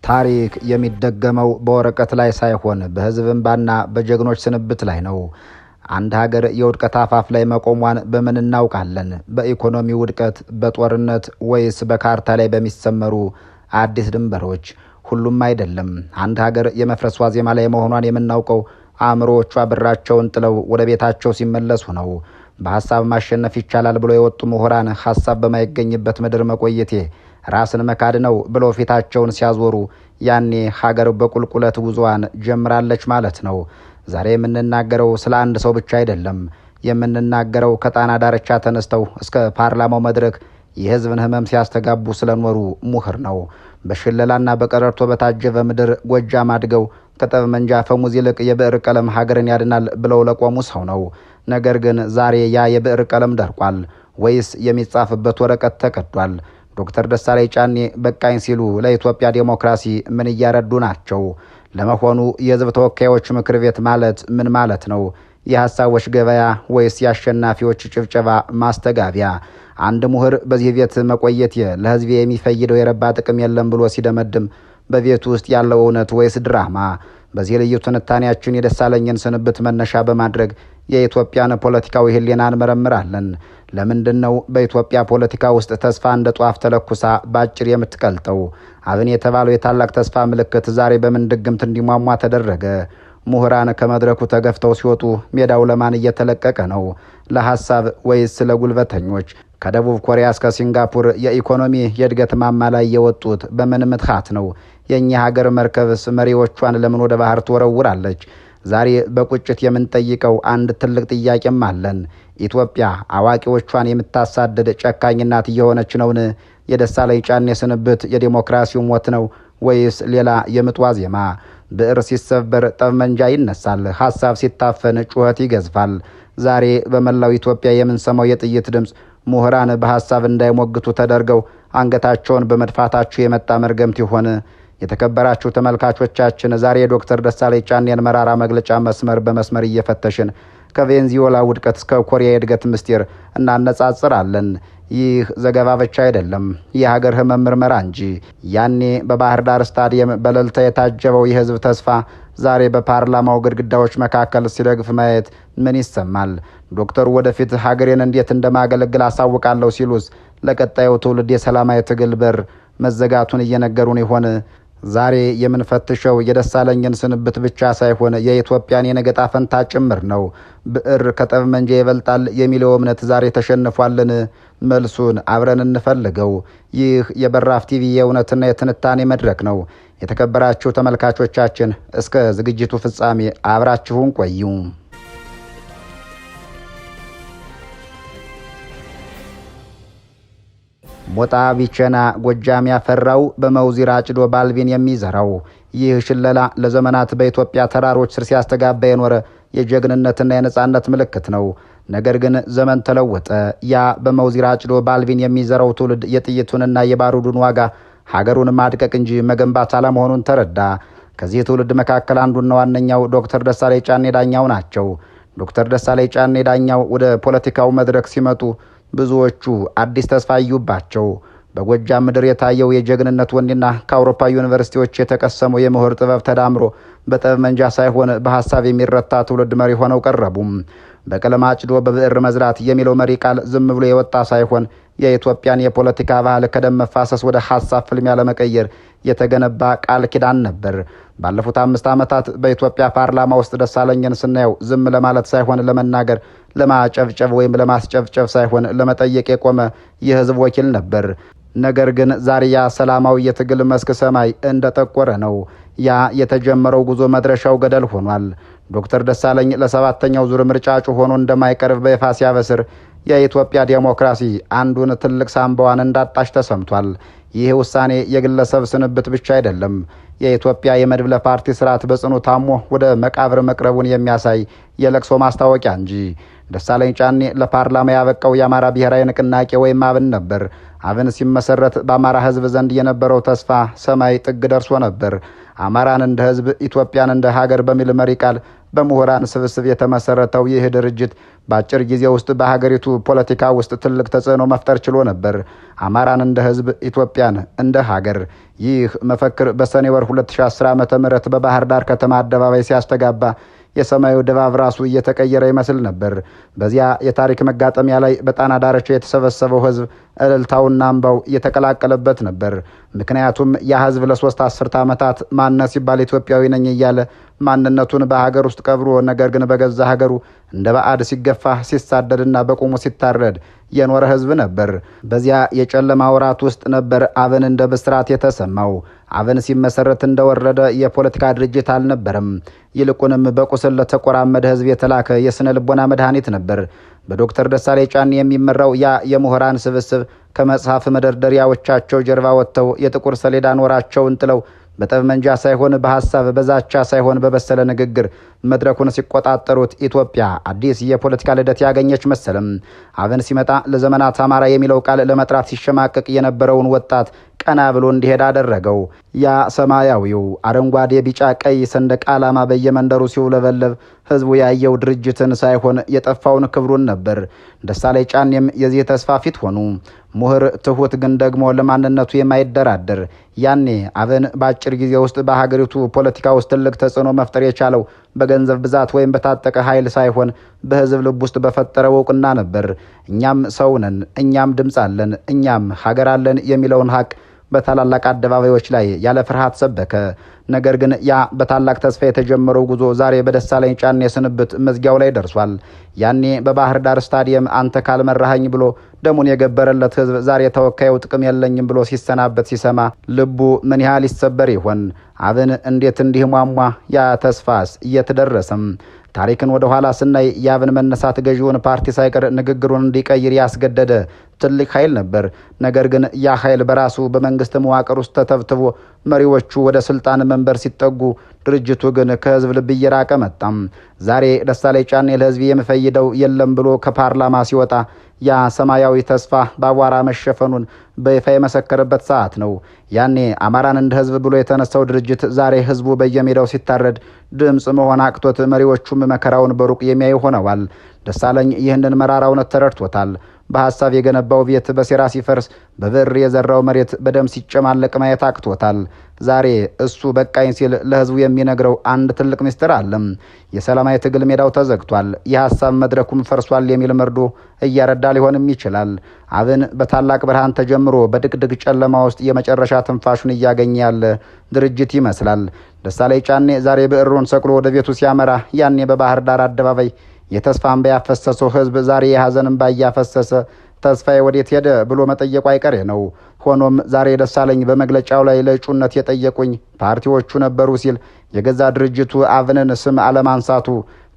ታሪክ የሚደገመው በወረቀት ላይ ሳይሆን በህዝብ እንባና በጀግኖች ስንብት ላይ ነው። አንድ ሀገር የውድቀት አፋፍ ላይ መቆሟን በምን እናውቃለን? በኢኮኖሚ ውድቀት፣ በጦርነት ወይስ በካርታ ላይ በሚሰመሩ አዲስ ድንበሮች? ሁሉም አይደለም። አንድ ሀገር የመፍረስ ዋዜማ ላይ መሆኗን የምናውቀው አእምሮዎቿ ብራቸውን ጥለው ወደ ቤታቸው ሲመለሱ ነው። በሀሳብ ማሸነፍ ይቻላል ብሎ የወጡ ምሁራን ሀሳብ በማይገኝበት ምድር መቆየቴ ራስን መካድ ነው ብለው ፊታቸውን ሲያዞሩ ያኔ ሀገር በቁልቁለት ጉዞዋን ጀምራለች ማለት ነው። ዛሬ የምንናገረው ስለ አንድ ሰው ብቻ አይደለም። የምንናገረው ከጣና ዳርቻ ተነስተው እስከ ፓርላማው መድረክ የህዝብን ህመም ሲያስተጋቡ ስለኖሩ ምሁር ነው። በሽለላና በቀረርቶ በታጀበ ምድር ጎጃም አድገው ከጠመንጃ ፈሙዝ ይልቅ የብዕር ቀለም ሀገርን ያድናል ብለው ለቆሙ ሰው ነው። ነገር ግን ዛሬ ያ የብዕር ቀለም ደርቋል ወይስ የሚጻፍበት ወረቀት ተቀዷል? ዶክተር ደሳለኝ ጫኔ በቃኝ ሲሉ ለኢትዮጵያ ዴሞክራሲ ምን እያረዱ ናቸው? ለመሆኑ የህዝብ ተወካዮች ምክር ቤት ማለት ምን ማለት ነው? የሐሳቦች ገበያ ወይስ የአሸናፊዎች ጭብጨባ ማስተጋቢያ? አንድ ምሁር በዚህ ቤት መቆየት ለህዝብ የሚፈይደው የረባ ጥቅም የለም ብሎ ሲደመድም በቤቱ ውስጥ ያለው እውነት ወይስ ድራማ? በዚህ ልዩ ትንታኔያችን የደሳለኝን ስንብት መነሻ በማድረግ የኢትዮጵያን ፖለቲካዊ ህሊና እንመረምራለን። ለምንድን ነው በኢትዮጵያ ፖለቲካ ውስጥ ተስፋ እንደ ጧፍ ተለኩሳ ባጭር የምትቀልጠው? አብን የተባለው የታላቅ ተስፋ ምልክት ዛሬ በምን ድግምት እንዲሟሟ ተደረገ? ምሁራን ከመድረኩ ተገፍተው ሲወጡ ሜዳው ለማን እየተለቀቀ ነው? ለሐሳብ ወይስ ለጉልበተኞች? ከደቡብ ኮሪያ እስከ ሲንጋፖር የኢኮኖሚ የእድገት ማማ ላይ የወጡት በምን ምትሃት ነው? የእኛ ሀገር መርከብስ መሪዎቿን ለምን ወደ ባህር ትወረውራለች? ዛሬ በቁጭት የምንጠይቀው አንድ ትልቅ ጥያቄም አለን። ኢትዮጵያ አዋቂዎቿን የምታሳድድ ጨካኝ እናት እየሆነች ነውን? የደሳለኝ ጫኔ ስንብት የዲሞክራሲው ሞት ነው ወይስ ሌላ የምጥ ዋዜማ? ብዕር ሲሰበር ጠመንጃ ይነሳል፣ ሐሳብ ሲታፈን ጩኸት ይገዝፋል። ዛሬ በመላው ኢትዮጵያ የምንሰማው የጥይት ድምፅ ምሁራን በሐሳብ እንዳይሞግቱ ተደርገው አንገታቸውን በመድፋታቸው የመጣ መርገምት ይሆን? የተከበራችሁ ተመልካቾቻችን ዛሬ የዶክተር ደሳለኝ ጫኔን መራራ መግለጫ መስመር በመስመር እየፈተሽን ከቬንዙዌላ ውድቀት እስከ ኮሪያ የእድገት ምስጢር እናነጻጽራለን። ይህ ዘገባ ብቻ አይደለም፣ የሀገር ህመም ምርመራ እንጂ። ያኔ በባህር ዳር ስታዲየም በእልልታ የታጀበው የህዝብ ተስፋ ዛሬ በፓርላማው ግድግዳዎች መካከል ሲረግፍ ማየት ምን ይሰማል? ዶክተሩ ወደፊት ሀገሬን እንዴት እንደማገለግል አሳውቃለሁ ሲሉስ ለቀጣዩ ትውልድ የሰላማዊ ትግል በር መዘጋቱን እየነገሩን ይሆን? ዛሬ የምንፈትሸው የደሳለኝን ስንብት ብቻ ሳይሆን የኢትዮጵያን የነገ ዕጣ ፈንታ ጭምር ነው። ብዕር ከጠመንጃ ይበልጣል የሚለው እምነት ዛሬ ተሸንፏልን? መልሱን አብረን እንፈልገው። ይህ የበራፍ ቲቪ የእውነትና የትንታኔ መድረክ ነው። የተከበራችሁ ተመልካቾቻችን እስከ ዝግጅቱ ፍጻሜ አብራችሁን ቆዩ። ሞጣ ቢቸና ጎጃም ያፈራው በመውዚር አጭዶ ባልቢን የሚዘራው ይህ ሽለላ ለዘመናት በኢትዮጵያ ተራሮች ስር ሲያስተጋባ የኖረ የጀግንነትና የነጻነት ምልክት ነው። ነገር ግን ዘመን ተለወጠ። ያ በመውዚር አጭዶ ባልቢን የሚዘራው ትውልድ የጥይቱንና የባሩዱን ዋጋ ሀገሩን ማድቀቅ እንጂ መገንባት አለመሆኑን ተረዳ። ከዚህ ትውልድ መካከል አንዱና ዋነኛው ዶክተር ደሳለኝ ጫኔ ዳኛው ናቸው። ዶክተር ደሳለኝ ጫኔ ዳኛው ወደ ፖለቲካው መድረክ ሲመጡ ብዙዎቹ አዲስ ተስፋ አዩባቸው። በጎጃም ምድር የታየው የጀግንነት ወኔና ከአውሮፓ ዩኒቨርሲቲዎች የተቀሰመው የምሁር ጥበብ ተዳምሮ በጠመንጃ ሳይሆን በሐሳብ የሚረታ ትውልድ መሪ ሆነው ቀረቡም። በቀለም አጭዶ በብዕር መዝራት የሚለው መሪ ቃል ዝም ብሎ የወጣ ሳይሆን የኢትዮጵያን የፖለቲካ ባህል ከደም መፋሰስ ወደ ሐሳብ ፍልሚያ ለመቀየር የተገነባ ቃል ኪዳን ነበር። ባለፉት 5 ዓመታት በኢትዮጵያ ፓርላማ ውስጥ ደሳለኝን ስናየው ዝም ለማለት ሳይሆን ለመናገር፣ ለማጨብጨብ ወይም ለማስጨብጨብ ሳይሆን ለመጠየቅ የቆመ የህዝብ ወኪል ነበር። ነገር ግን ዛሬ ያ ሰላማዊ የትግል መስክ ሰማይ እንደጠቆረ ነው። ያ የተጀመረው ጉዞ መድረሻው ገደል ሆኗል። ዶክተር ደሳለኝ ለ7ኛው ዙር ምርጫ እጩ ሆኖ እንደማይቀርብ በይፋ ሲያበስር የኢትዮጵያ ዴሞክራሲ አንዱን ትልቅ ሳምባዋን እንዳጣች ተሰምቷል። ይህ ውሳኔ የግለሰብ ስንብት ብቻ አይደለም። የኢትዮጵያ የመድብለ ፓርቲ ስርዓት በጽኑ ታሞ ወደ መቃብር መቅረቡን የሚያሳይ የለቅሶ ማስታወቂያ እንጂ። ደሳለኝ ጫኔ ለፓርላማ ያበቃው የአማራ ብሔራዊ ንቅናቄ ወይም አብን ነበር። አብን ሲመሰረት በአማራ ህዝብ ዘንድ የነበረው ተስፋ ሰማይ ጥግ ደርሶ ነበር። አማራን እንደ ህዝብ፣ ኢትዮጵያን እንደ ሀገር በሚል መሪ ቃል በምሁራን ስብስብ የተመሰረተው ይህ ድርጅት በአጭር ጊዜ ውስጥ በሀገሪቱ ፖለቲካ ውስጥ ትልቅ ተጽዕኖ መፍጠር ችሎ ነበር። አማራን እንደ ህዝብ፣ ኢትዮጵያን እንደ ሀገር። ይህ መፈክር በሰኔ ወር 2010 ዓ.ም በባህር ዳር ከተማ አደባባይ ሲያስተጋባ የሰማዩ ድባብ ራሱ እየተቀየረ ይመስል ነበር። በዚያ የታሪክ መጋጠሚያ ላይ በጣና ዳርቻ የተሰበሰበው ህዝብ እልልታውና እንባው እየተቀላቀለበት ነበር። ምክንያቱም ያ ህዝብ ለ3 አስርተ ዓመታት ማንነት ሲባል ኢትዮጵያዊ ነኝ እያለ ማንነቱን በሀገር ውስጥ ቀብሮ ነገር ግን በገዛ ሀገሩ እንደ ባዕድ ሲገፋ ሲሳደድና በቁሙ ሲታረድ የኖረ ህዝብ ነበር። በዚያ የጨለማ ወራት ውስጥ ነበር አብን እንደ ብስራት የተሰማው። አብን ሲመሰረት እንደወረደ የፖለቲካ ድርጅት አልነበረም። ይልቁንም በቁስል ለተቆራመደ ህዝብ የተላከ የስነ ልቦና መድኃኒት ነበር። በዶክተር ደሳለኝ ጫኔ የሚመራው ያ የምሁራን ስብስብ ከመጽሐፍ መደርደሪያዎቻቸው ጀርባ ወጥተው የጥቁር ሰሌዳ ኖራቸውን ጥለው በጠመንጃ ሳይሆን በሐሳብ በዛቻ ሳይሆን በበሰለ ንግግር መድረኩን ሲቆጣጠሩት ኢትዮጵያ አዲስ የፖለቲካ ልደት ያገኘች መሰለም። አብን ሲመጣ ለዘመናት አማራ የሚለው ቃል ለመጥራት ሲሸማቀቅ የነበረውን ወጣት ቀና ብሎ እንዲሄድ አደረገው። ያ ሰማያዊው አረንጓዴ፣ ቢጫ፣ ቀይ ሰንደቅ ዓላማ በየመንደሩ ሲውለበለብ ህዝቡ ያየው ድርጅትን ሳይሆን የጠፋውን ክብሩን ነበር። ደሳለኝ ጫኔም የዚህ ተስፋ ፊት ሆኑ። ምሁር፣ ትሁት፣ ግን ደግሞ ለማንነቱ የማይደራደር። ያኔ አብን በአጭር ጊዜ ውስጥ በሀገሪቱ ፖለቲካ ውስጥ ትልቅ ተጽዕኖ መፍጠር የቻለው በገንዘብ ብዛት ወይም በታጠቀ ኃይል ሳይሆን በህዝብ ልብ ውስጥ በፈጠረው እውቅና ነበር። እኛም ሰው ነን፣ እኛም ድምፅ አለን፣ እኛም ሀገር አለን የሚለውን ሀቅ በታላላቅ አደባባዮች ላይ ያለ ፍርሃት ሰበከ። ነገር ግን ያ በታላቅ ተስፋ የተጀመረው ጉዞ ዛሬ በደሳለኝ ጫኔ ስንብት መዝጊያው ላይ ደርሷል። ያኔ በባህር ዳር ስታዲየም አንተ ካልመራኸኝ ብሎ ደሙን የገበረለት ህዝብ ዛሬ ተወካዩ ጥቅም የለኝም ብሎ ሲሰናበት ሲሰማ ልቡ ምን ያህል ይሰበር ይሆን? አብን እንዴት እንዲህ ሟሟ? ያ ተስፋስ እየተደረሰም? ታሪክን ወደ ኋላ ስናይ የአብን መነሳት ገዢውን ፓርቲ ሳይቀር ንግግሩን እንዲቀይር ያስገደደ ትልቅ ኃይል ነበር። ነገር ግን ያ ኃይል በራሱ በመንግስት መዋቅር ውስጥ ተተብትቦ መሪዎቹ ወደ ስልጣን መንበር ሲጠጉ ድርጅቱ ግን ከህዝብ ልብ እየራቀ መጣም። ዛሬ ደሳለኝ ጫኔ ለህዝብ የምፈይደው የለም ብሎ ከፓርላማ ሲወጣ ያ ሰማያዊ ተስፋ በአቧራ መሸፈኑን በይፋ የመሰከረበት ሰዓት ነው። ያኔ አማራን እንደ ህዝብ ብሎ የተነሳው ድርጅት ዛሬ ህዝቡ በየሜዳው ሲታረድ ድምፅ መሆን አቅቶት መሪዎቹም መከራውን በሩቅ የሚያዩ ሆነዋል። ደሳለኝ ይህንን መራራ እውነት ተረድቶታል። በሐሳብ የገነባው ቤት በሴራ ሲፈርስ፣ በብር የዘራው መሬት በደም ሲጨማለቅ ማየት አቅቶታል። ዛሬ እሱ በቃኝ ሲል ለህዝቡ የሚነግረው አንድ ትልቅ ምስጢር አለም። የሰላማዊ ትግል ሜዳው ተዘግቷል፣ የሐሳብ መድረኩም ፈርሷል የሚል መርዶ እያረዳ ሊሆንም ይችላል። አብን በታላቅ ብርሃን ተጀምሮ በድቅድቅ ጨለማ ውስጥ የመጨረሻ ትንፋሹን እያገኘ ያለ ድርጅት ይመስላል። ደሳለኝ ጫኔ ዛሬ ብዕሩን ሰቅሎ ወደ ቤቱ ሲያመራ ያኔ በባህር ዳር አደባባይ የተስፋ እንባ ያፈሰሰው ህዝብ ዛሬ የሐዘን እንባ እያፈሰሰ ተስፋዬ ወዴት ሄደ ብሎ መጠየቁ አይቀሬ ነው። ሆኖም ዛሬ ደሳለኝ በመግለጫው ላይ ለእጩነት የጠየቁኝ ፓርቲዎቹ ነበሩ ሲል የገዛ ድርጅቱ አብንን ስም አለማንሳቱ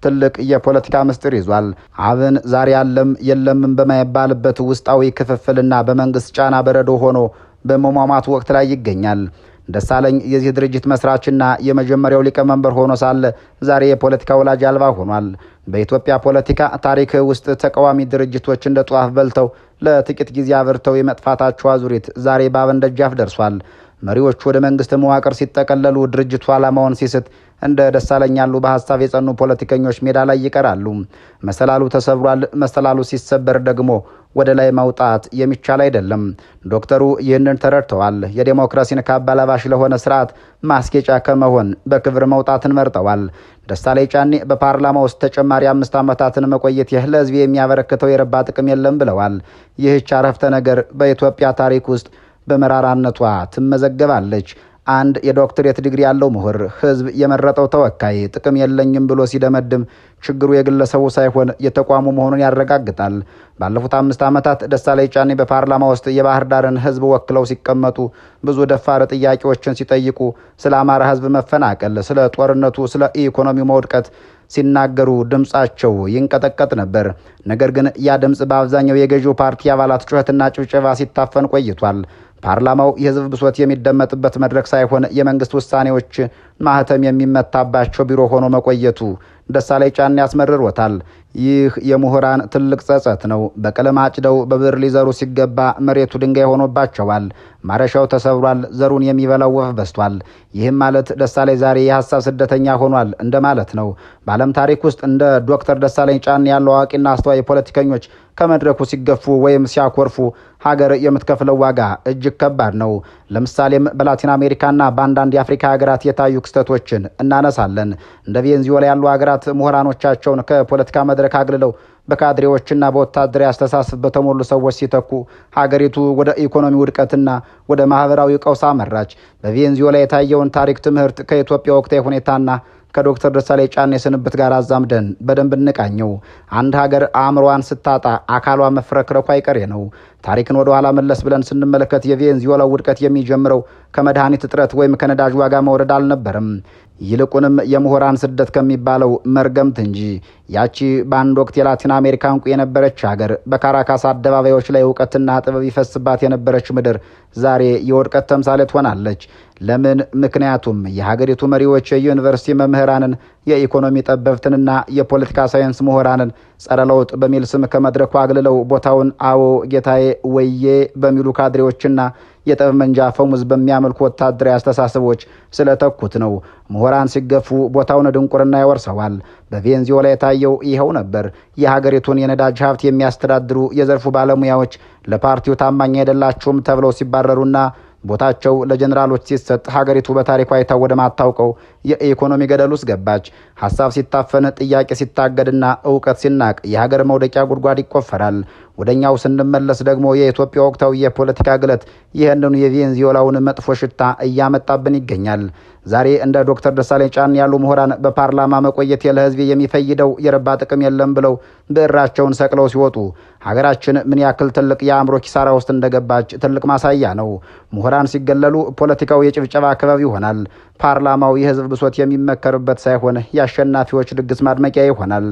ትልቅ የፖለቲካ ምስጢር ይዟል። አብን ዛሬ አለም የለምም በማይባልበት ውስጣዊ ክፍፍልና በመንግስት ጫና በረዶ ሆኖ በመሟሟት ወቅት ላይ ይገኛል። ደሳለኝ የዚህ ድርጅት መስራችና የመጀመሪያው ሊቀመንበር ሆኖ ሳለ ዛሬ የፖለቲካ ወላጅ አልባ ሆኗል። በኢትዮጵያ ፖለቲካ ታሪክ ውስጥ ተቃዋሚ ድርጅቶች እንደ ጧፍ በልተው ለጥቂት ጊዜ አብርተው የመጥፋታቸው አዙሪት ዛሬ በአብን ደጃፍ ደርሷል። መሪዎቹ ወደ መንግስት መዋቅር ሲጠቀለሉ ድርጅቱ ዓላማውን ሲስት እንደ ደሳለኝ ያሉ በሐሳብ የጸኑ ፖለቲከኞች ሜዳ ላይ ይቀራሉ። መሰላሉ ተሰብሯል። መሰላሉ ሲሰበር ደግሞ ወደ ላይ መውጣት የሚቻል አይደለም። ዶክተሩ ይህንን ተረድተዋል። የዴሞክራሲን ካባ ለባሽ ለሆነ ስርዓት ማስጌጫ ከመሆን በክብር መውጣትን መርጠዋል። ደሳለኝ ጫኔ በፓርላማ ውስጥ ተጨማሪ 5 ዓመታትን መቆየት ለህዝብ የሚያበረክተው የረባ ጥቅም የለም ብለዋል። ይህች አረፍተ ነገር በኢትዮጵያ ታሪክ ውስጥ በመራራነቷ ትመዘገባለች። አንድ የዶክትሬት ዲግሪ ያለው ምሁር ህዝብ የመረጠው ተወካይ ጥቅም የለኝም ብሎ ሲደመድም ችግሩ የግለሰቡ ሳይሆን የተቋሙ መሆኑን ያረጋግጣል። ባለፉት 5 ዓመታት ደሳለኝ ጫኔ በፓርላማ ውስጥ የባህር ዳርን ህዝብ ወክለው ሲቀመጡ ብዙ ደፋር ጥያቄዎችን ሲጠይቁ ስለ አማራ ህዝብ መፈናቀል፣ ስለ ጦርነቱ፣ ስለ ኢኮኖሚው መውድቀት ሲናገሩ ድምጻቸው ይንቀጠቀጥ ነበር። ነገር ግን ያ ድምጽ በአብዛኛው የገዢው ፓርቲ አባላት ጩኸትና ጭብጨባ ሲታፈን ቆይቷል። ፓርላማው የህዝብ ብሶት የሚደመጥበት መድረክ ሳይሆን የመንግስት ውሳኔዎች ማህተም የሚመታባቸው ቢሮ ሆኖ መቆየቱ ደሳለኝ ጫኔ ያስመርሮታል። ይህ የምሁራን ትልቅ ጸጸት ነው። በቀለም አጭደው በብር ሊዘሩ ሲገባ መሬቱ ድንጋይ ሆኖባቸዋል። ማረሻው ተሰብሯል። ዘሩን የሚበላው ወፍ በስቷል። ይህም ማለት ደሳለኝ ዛሬ የሀሳብ ስደተኛ ሆኗል እንደማለት ነው። በዓለም ታሪክ ውስጥ እንደ ዶክተር ደሳለኝ ጫኔ ያሉ አዋቂና አስተዋይ ፖለቲከኞች ከመድረኩ ሲገፉ ወይም ሲያኮርፉ ሀገር የምትከፍለው ዋጋ እጅግ ከባድ ነው። ለምሳሌም በላቲን አሜሪካና በአንዳንድ የአፍሪካ ሀገራት የታዩ ክስተቶችን እናነሳለን። እንደ ቬንዙዌላ ያሉ ሀገራት ምሁራኖቻቸውን ከፖለቲካ መድረክ አግልለው በካድሬዎችና በወታደራዊ አስተሳሰብ በተሞሉ ሰዎች ሲተኩ ሀገሪቱ ወደ ኢኮኖሚ ውድቀትና ወደ ማህበራዊ ቀውስ አመራች። በቬንዙዌላ የታየውን ታሪክ ትምህርት ከኢትዮጵያ ወቅታዊ ሁኔታና ከዶክተር ደሳለኝ ጫኔ ስንብት ጋር አዛምደን በደንብ እንቃኘው። አንድ ሀገር አእምሮዋን ስታጣ አካሏ መፍረክረኩ አይቀሬ ነው። ታሪክን ወደ ኋላ መለስ ብለን ስንመለከት የቬንዙዌላ ውድቀት የሚጀምረው ከመድኃኒት እጥረት ወይም ከነዳጅ ዋጋ መውረድ አልነበረም። ይልቁንም የምሁራን ስደት ከሚባለው መርገምት እንጂ። ያቺ በአንድ ወቅት የላቲን አሜሪካ እንቁ የነበረች ሀገር፣ በካራካስ አደባባዮች ላይ እውቀትና ጥበብ ይፈስባት የነበረች ምድር ዛሬ የውድቀት ተምሳሌት ሆናለች። ለምን? ምክንያቱም የሀገሪቱ መሪዎች የዩኒቨርሲቲ መምህራንን፣ የኢኮኖሚ ጠበብትንና የፖለቲካ ሳይንስ ምሁራንን ጸረ ለውጥ በሚል ስም ከመድረኩ አግልለው ቦታውን አዎ ጌታዬ ወዬ በሚሉ ካድሬዎችና የጠብ መንጃ ፈሙዝ በሚያመልኩ ወታደራዊ አስተሳሰቦች ስለተኩት ነው። ምሁራን ሲገፉ ቦታውን ድንቁርና ያወርሰዋል። በቬንዙዌላ የታየው ይኸው ነበር። የሀገሪቱን የነዳጅ ሀብት የሚያስተዳድሩ የዘርፉ ባለሙያዎች ለፓርቲው ታማኝ አይደላችሁም ተብለው ሲባረሩና ቦታቸው ለጀኔራሎች ሲሰጥ ሀገሪቱ በታሪኳ አይታው ወደ ማታውቀው የኢኮኖሚ ገደል ውስጥ ገባች። ሀሳብ ሲታፈን፣ ጥያቄ ሲታገድና እውቀት ሲናቅ የሀገር መውደቂያ ጉድጓድ ይቆፈራል። ወደኛው ስንመለስ ደግሞ የኢትዮጵያ ወቅታዊ የፖለቲካ ግለት ይህንኑ የቬንዙዌላውን መጥፎ ሽታ እያመጣብን ይገኛል። ዛሬ እንደ ዶክተር ደሳለኝ ጫኔ ያሉ ምሁራን በፓርላማ መቆየት ለሕዝብ የሚፈይደው የረባ ጥቅም የለም ብለው ብዕራቸውን ሰቅለው ሲወጡ ሀገራችን ምን ያክል ትልቅ የአእምሮ ኪሳራ ውስጥ እንደገባች ትልቅ ማሳያ ነው። ምሁራን ሲገለሉ ፖለቲካው የጭብጨባ ክበብ ይሆናል። ፓርላማው የህዝብ ብሶት የሚመከርበት ሳይሆን የአሸናፊዎች ድግስ ማድመቂያ ይሆናል።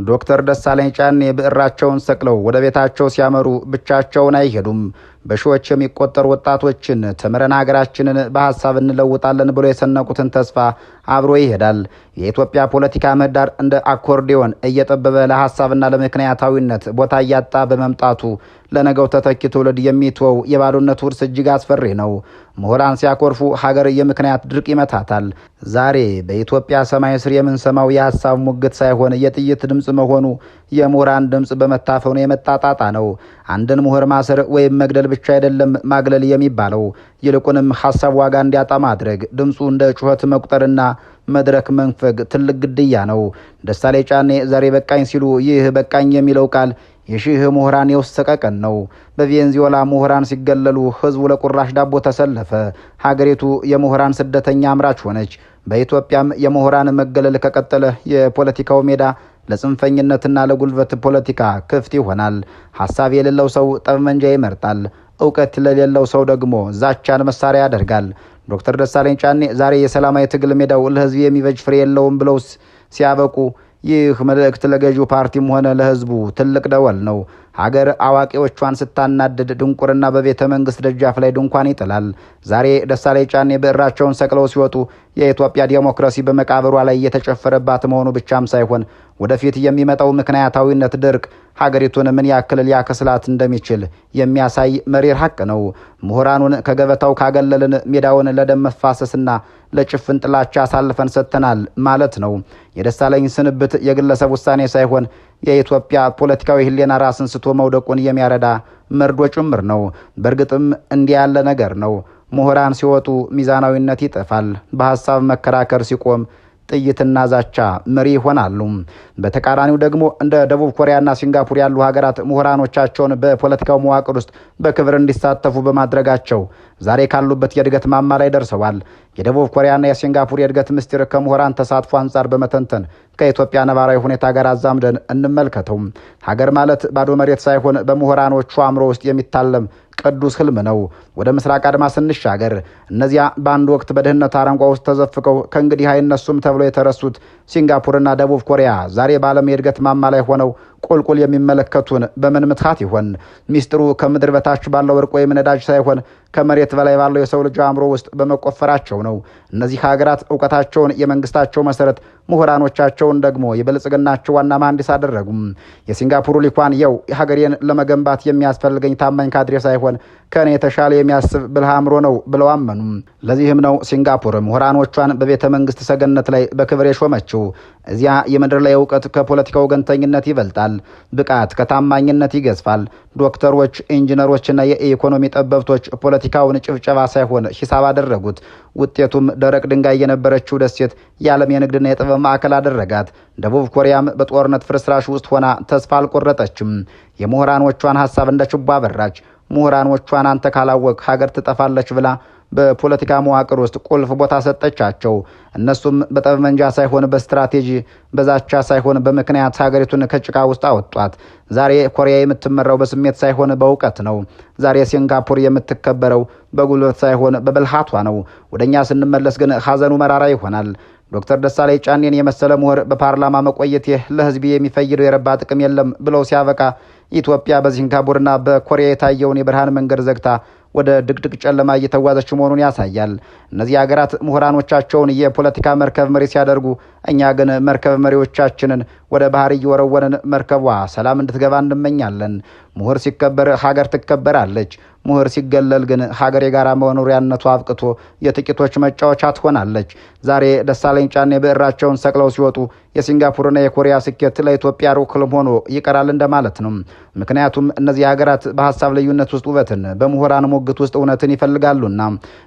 ዶክተር ደሳለኝ ጫኔ ብዕራቸውን ሰቅለው ወደ ቤታቸው ሲያመሩ ብቻቸውን አይሄዱም። በሺዎች የሚቆጠሩ ወጣቶችን ተምረን ሀገራችንን በሀሳብ እንለውጣለን ብሎ የሰነቁትን ተስፋ አብሮ ይሄዳል። የኢትዮጵያ ፖለቲካ ምህዳር እንደ አኮርዲዮን እየጠበበ ለሀሳብና ለምክንያታዊነት ቦታ እያጣ በመምጣቱ ለነገው ተተኪ ትውልድ የሚተወው የባዶነት ውርስ እጅግ አስፈሪ ነው። ምሁራን ሲያኮርፉ ሀገር የምክንያት ድርቅ ይመታታል። ዛሬ በኢትዮጵያ ሰማይ ስር የምንሰማው የሀሳብ ሙግት ሳይሆን የጥይት ድምፅ መሆኑ የምሁራን ድምፅ በመታፈኑ የመጣ ጣጣ ነው። አንድን ምሁር ማሰር ወይም መግደል ብቻ አይደለም ማግለል የሚባለው፣ ይልቁንም ሀሳብ ዋጋ እንዲያጣ ማድረግ፣ ድምፁ እንደ ጩኸት መቁጠርና መድረክ መንፈግ ትልቅ ግድያ ነው። ደሳለኝ ጫኔ ዛሬ በቃኝ ሲሉ ይህ በቃኝ የሚለው ቃል የሺህ ምሁራን የውስጥ ሰቀቀን ነው። በቬንዙዌላ ምሁራን ሲገለሉ ህዝቡ ለቁራሽ ዳቦ ተሰለፈ። ሀገሪቱ የምሁራን ስደተኛ አምራች ሆነች። በኢትዮጵያም የምሁራን መገለል ከቀጠለ የፖለቲካው ሜዳ ለጽንፈኝነትና ለጉልበት ፖለቲካ ክፍት ይሆናል። ሀሳብ የሌለው ሰው ጠመንጃ ይመርጣል። እውቀት ለሌለው ሰው ደግሞ ዛቻን መሳሪያ ያደርጋል። ዶክተር ደሳለኝ ጫኔ ዛሬ የሰላማዊ ትግል ሜዳው ለህዝብ የሚበጅ ፍሬ የለውም ብለው ሲያበቁ ይህ መልእክት ለገዢው ፓርቲም ሆነ ለህዝቡ ትልቅ ደወል ነው። ሀገር አዋቂዎቿን ስታናድድ ድንቁርና በቤተ መንግስት ደጃፍ ላይ ድንኳን ይጥላል። ዛሬ ደሳለኝ ጫኔ ብዕራቸውን ሰቅለው ሲወጡ የኢትዮጵያ ዲሞክራሲ በመቃብሯ ላይ እየተጨፈረባት መሆኑ ብቻም ሳይሆን ወደፊት የሚመጣው ምክንያታዊነት ድርቅ ሀገሪቱን ምን ያክል ሊያከስላት እንደሚችል የሚያሳይ መሪር ሀቅ ነው። ምሁራኑን ከገበታው ካገለልን ሜዳውን ለደም መፋሰስና ለጭፍን ጥላቻ አሳልፈን ሰጥተናል ማለት ነው። የደሳለኝ ስንብት የግለሰብ ውሳኔ ሳይሆን የኢትዮጵያ ፖለቲካዊ ህሊና ራስን ስቶ መውደቁን የሚያረዳ መርዶ ጭምር ነው። በእርግጥም እንዲህ ያለ ነገር ነው። ምሁራን ሲወጡ ሚዛናዊነት ይጠፋል። በሀሳብ መከራከር ሲቆም ጥይትና ዛቻ መሪ ይሆናሉ። በተቃራኒው ደግሞ እንደ ደቡብ ኮሪያና ሲንጋፖር ያሉ ሀገራት ምሁራኖቻቸውን በፖለቲካው መዋቅር ውስጥ በክብር እንዲሳተፉ በማድረጋቸው ዛሬ ካሉበት የእድገት ማማ ላይ ደርሰዋል። የደቡብ ኮሪያና የሲንጋፖር የእድገት ምስጢር ከምሁራን ተሳትፎ አንጻር በመተንተን ከኢትዮጵያ ነባራዊ ሁኔታ ጋር አዛምደን እንመልከተው። ሀገር ማለት ባዶ መሬት ሳይሆን በምሁራኖቹ አእምሮ ውስጥ የሚታለም ቅዱስ ህልም ነው። ወደ ምስራቅ አድማስ እንሻገር። እነዚያ በአንድ ወቅት በድህነት አረንቋ ውስጥ ተዘፍቀው ከእንግዲህ አይነሱም ተብለው የተረሱት ሲንጋፖርና ደቡብ ኮሪያ ዛሬ በዓለም የእድገት ማማ ላይ ሆነው ቁልቁል የሚመለከቱን በምን ምትሃት ይሆን? ሚስጥሩ ከምድር በታች ባለው ወርቅ ወይም ነዳጅ ሳይሆን ከመሬት በላይ ባለው የሰው ልጅ አእምሮ ውስጥ በመቆፈራቸው ነው። እነዚህ ሀገራት እውቀታቸውን የመንግስታቸው መሰረት፣ ምሁራኖቻቸውን ደግሞ የብልጽግናቸው ዋና መሐንዲስ አደረጉም። የሲንጋፖሩ ሊኳን ሀገሬን ለመገንባት የሚያስፈልገኝ ታማኝ ካድሬ ሳይሆን ከኔ የተሻለ የሚያስብ ብልህ አእምሮ ነው ብለው አመኑ። ለዚህም ነው ሲንጋፖር ምሁራኖቿን በቤተ መንግስት ሰገነት ላይ በክብር የሾመችው። እዚያ የምድር ላይ እውቀት ከፖለቲካ ወገንተኝነት ይበልጣል፣ ብቃት ከታማኝነት ይገዝፋል። ዶክተሮች፣ ኢንጂነሮችና የኢኮኖሚ ጠበብቶች ፖለቲካውን ጭፍጨባ ሳይሆን ሂሳብ አደረጉት። ውጤቱም ደረቅ ድንጋይ የነበረችው ደሴት የዓለም የንግድና የጥበብ ማዕከል አደረጋት። ደቡብ ኮሪያም በጦርነት ፍርስራሽ ውስጥ ሆና ተስፋ አልቆረጠችም። የምሁራኖቿን ሀሳብ እንደ ችቦ አበራች። ምሁራኖቿን አንተ ካላወቅ ሀገር ትጠፋለች ብላ በፖለቲካ መዋቅር ውስጥ ቁልፍ ቦታ ሰጠቻቸው። እነሱም በጠመንጃ ሳይሆን በስትራቴጂ፣ በዛቻ ሳይሆን በምክንያት ሀገሪቱን ከጭቃ ውስጥ አወጧት። ዛሬ ኮሪያ የምትመራው በስሜት ሳይሆን በእውቀት ነው። ዛሬ ሲንጋፖር የምትከበረው በጉልበት ሳይሆን በብልሃቷ ነው። ወደኛ ስንመለስ ግን ሀዘኑ መራራ ይሆናል። ዶክተር ደሳለኝ ጫኔን የመሰለ ምሁር በፓርላማ መቆየት ለህዝብ የሚፈይደው የረባ ጥቅም የለም ብለው ሲያበቃ ኢትዮጵያ በሲንጋፖርና በኮሪያ የታየውን የብርሃን መንገድ ዘግታ ወደ ድቅድቅ ጨለማ እየተጓዘች መሆኑን ያሳያል። እነዚህ ሀገራት ምሁራኖቻቸውን የፖለቲካ መርከብ መሪ ሲያደርጉ፣ እኛ ግን መርከብ መሪዎቻችንን ወደ ባህር እየወረወርን መርከቧ ሰላም እንድትገባ እንመኛለን። ምሁር ሲከበር ሀገር ትከበራለች። ምሁር ሲገለል ግን ሀገር የጋራ መኖሪያነቱ አብቅቶ የጥቂቶች መጫወቻ ትሆናለች። ዛሬ ደሳለኝ ጫኔ ብዕራቸውን ሰቅለው ሲወጡ የሲንጋፖርና የኮሪያ ስኬት ለኢትዮጵያ ሩቅ ህልም ሆኖ ይቀራል እንደማለት ነው። ምክንያቱም እነዚህ ሀገራት በሀሳብ ልዩነት ውስጥ ውበትን፣ በምሁራን ሞግት ውስጥ እውነትን ይፈልጋሉና፣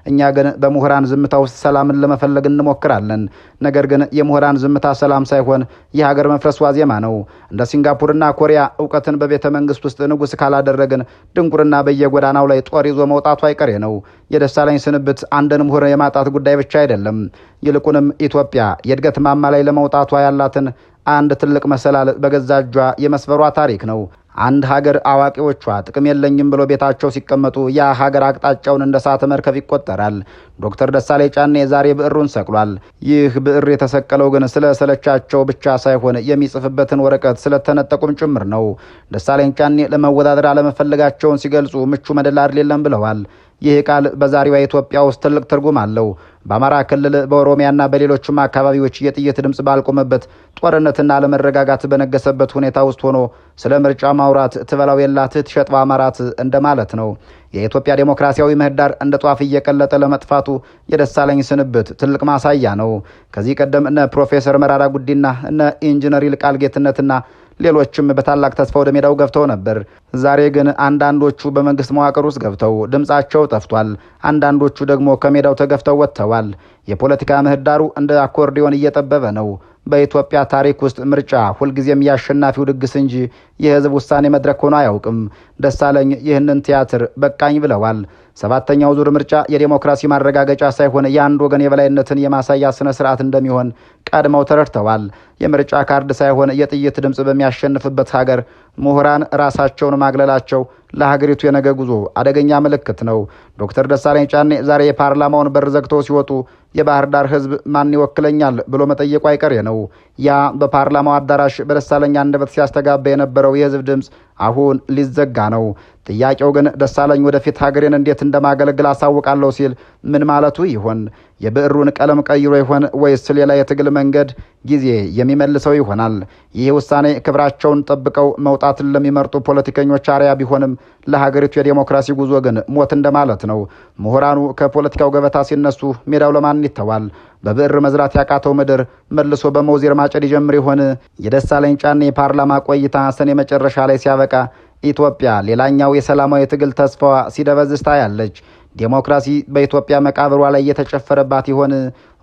እኛ ግን በምሁራን ዝምታ ውስጥ ሰላምን ለመፈለግ እንሞክራለን። ነገር ግን የምሁራን ዝምታ ሰላም ሳይሆን የሀገር መፍረስ ዋዜማ ነው። እንደ ሲንጋፖርና ኮሪያ እውቀትን በቤተ መንግስት ውስጥ ንጉስ ካላደረግን ድንቁርና በየጎዳናው ላይ ጦር ይዞ መውጣቱ አይቀሬ ነው። የደሳለኝ ስንብት አንድን ምሁር የማጣት ጉዳይ ብቻ አይደለም። ይልቁንም ኢትዮጵያ የእድገት ማማ ላይ ለመውጣቷ ያላትን አንድ ትልቅ መሰላል በገዛ እጇ የመስበሯ ታሪክ ነው። አንድ ሀገር አዋቂዎቿ ጥቅም የለኝም ብሎ ቤታቸው ሲቀመጡ ያ ሀገር አቅጣጫውን እንደ ሳተ መርከብ ይቆጠራል። ዶክተር ደሳለኝ ጫኔ ዛሬ ብዕሩን ሰቅሏል። ይህ ብዕር የተሰቀለው ግን ስለ ሰለቻቸው ብቻ ሳይሆን የሚጽፍበትን ወረቀት ስለተነጠቁም ጭምር ነው። ደሳለኝ ጫኔ ለመወዳደር አለመፈለጋቸውን ሲገልጹ ምቹ መደላድል የለም ብለዋል። ይህ ቃል በዛሬዋ ኢትዮጵያ ውስጥ ትልቅ ትርጉም አለው። በአማራ ክልል በኦሮሚያና በሌሎችም አካባቢዎች የጥይት ድምፅ ባልቆመበት ጦርነትና አለመረጋጋት በነገሰበት ሁኔታ ውስጥ ሆኖ ስለ ምርጫ ማውራት ትበላው የላት ትሸጥ በአማራት እንደማለት ነው። የኢትዮጵያ ዴሞክራሲያዊ ምህዳር እንደ ጧፍ እየቀለጠ ለመጥፋቱ የደሳለኝ ስንብት ትልቅ ማሳያ ነው። ከዚህ ቀደም እነ ፕሮፌሰር መራራ ጉዲና እነ ኢንጂነር ይልቃል ጌትነትና ሌሎችም በታላቅ ተስፋ ወደ ሜዳው ገብተው ነበር። ዛሬ ግን አንዳንዶቹ በመንግስት መዋቅር ውስጥ ገብተው ድምጻቸው ጠፍቷል። አንዳንዶቹ ደግሞ ከሜዳው ተገፍተው ወጥተዋል። የፖለቲካ ምህዳሩ እንደ አኮርዲዮን እየጠበበ ነው። በኢትዮጵያ ታሪክ ውስጥ ምርጫ ሁልጊዜም የአሸናፊው ድግስ እንጂ የህዝብ ውሳኔ መድረክ ሆኖ አያውቅም። ደሳለኝ ይህንን ቲያትር በቃኝ ብለዋል። ሰባተኛው ዙር ምርጫ የዴሞክራሲ ማረጋገጫ ሳይሆን የአንድ ወገን የበላይነትን የማሳያ ስነ ስርዓት እንደሚሆን ቀድመው ተረድተዋል። የምርጫ ካርድ ሳይሆን የጥይት ድምፅ በሚያሸንፍበት ሀገር ምሁራን ራሳቸውን ማግለላቸው ለሀገሪቱ የነገ ጉዞ አደገኛ ምልክት ነው። ዶክተር ደሳለኝ ጫኔ ዛሬ የፓርላማውን በር ዘግተው ሲወጡ የባህር ዳር ህዝብ ማን ይወክለኛል ብሎ መጠየቁ አይቀሬ ነው። ያ በፓርላማው አዳራሽ በደሳለኝ አንደበት ሲያስተጋባ የነበረው የህዝብ ድምፅ አሁን ሊዘጋ ነው። ጥያቄው ግን ደሳለኝ ወደፊት ሀገሬን እንዴት እንደማገለግል አሳውቃለሁ ሲል ምን ማለቱ ይሆን? የብዕሩን ቀለም ቀይሮ ይሆን ወይስ ሌላ የትግል መንገድ ጊዜ የሚመልሰው ይሆናል? ይህ ውሳኔ ክብራቸውን ጠብቀው መውጣትን ለሚመርጡ ፖለቲከኞች አርያ ቢሆንም ለሀገሪቱ የዴሞክራሲ ጉዞ ግን ሞት እንደማለት ነው። ምሁራኑ ከፖለቲካው ገበታ ሲነሱ ሜዳው ለማን ይተዋል? በብዕር መዝራት ያቃተው ምድር መልሶ በመውዜር ማጨድ ይጀምር ይሆን? የደሳለኝ ጫኔ የፓርላማ ቆይታ ሰኔ መጨረሻ ላይ ሲያበቃ ኢትዮጵያ ሌላኛው የሰላማዊ ትግል ተስፋዋ ሲደበዝዝ ታያለች። ዴሞክራሲ በኢትዮጵያ መቃብሯ ላይ የተጨፈረባት ይሆን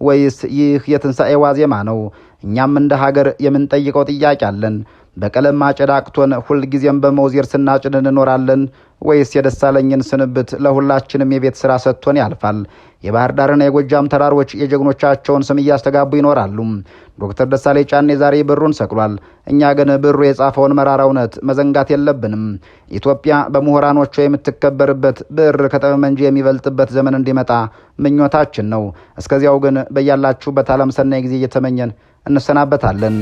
ወይስ ይህ የትንሣኤ ዋዜማ ነው? እኛም እንደ ሀገር የምንጠይቀው ጥያቄ አለን። በቀለም ማጨድ አቅቶን ሁልጊዜም በመውዜር ስናጭድ እንኖራለን ወይስ የደሳለኝን ስንብት ለሁላችንም የቤት ሥራ ሰጥቶን ያልፋል? የባህር ዳርና የጎጃም ተራሮች የጀግኖቻቸውን ስም እያስተጋቡ ይኖራሉ። ዶክተር ደሳለኝ ጫኔ ዛሬ ብዕሩን ሰቅሏል። እኛ ግን ብዕሩ የጻፈውን መራራ እውነት መዘንጋት የለብንም። ኢትዮጵያ በምሁራኖቿ የምትከበርበት፣ ብዕር ከጠመንጃ የሚበልጥበት ዘመን እንዲመጣ ምኞታችን ነው። እስከዚያው ግን በያላችሁበት ዓለም ሰናይ ጊዜ እየተመኘን እንሰናበታለን።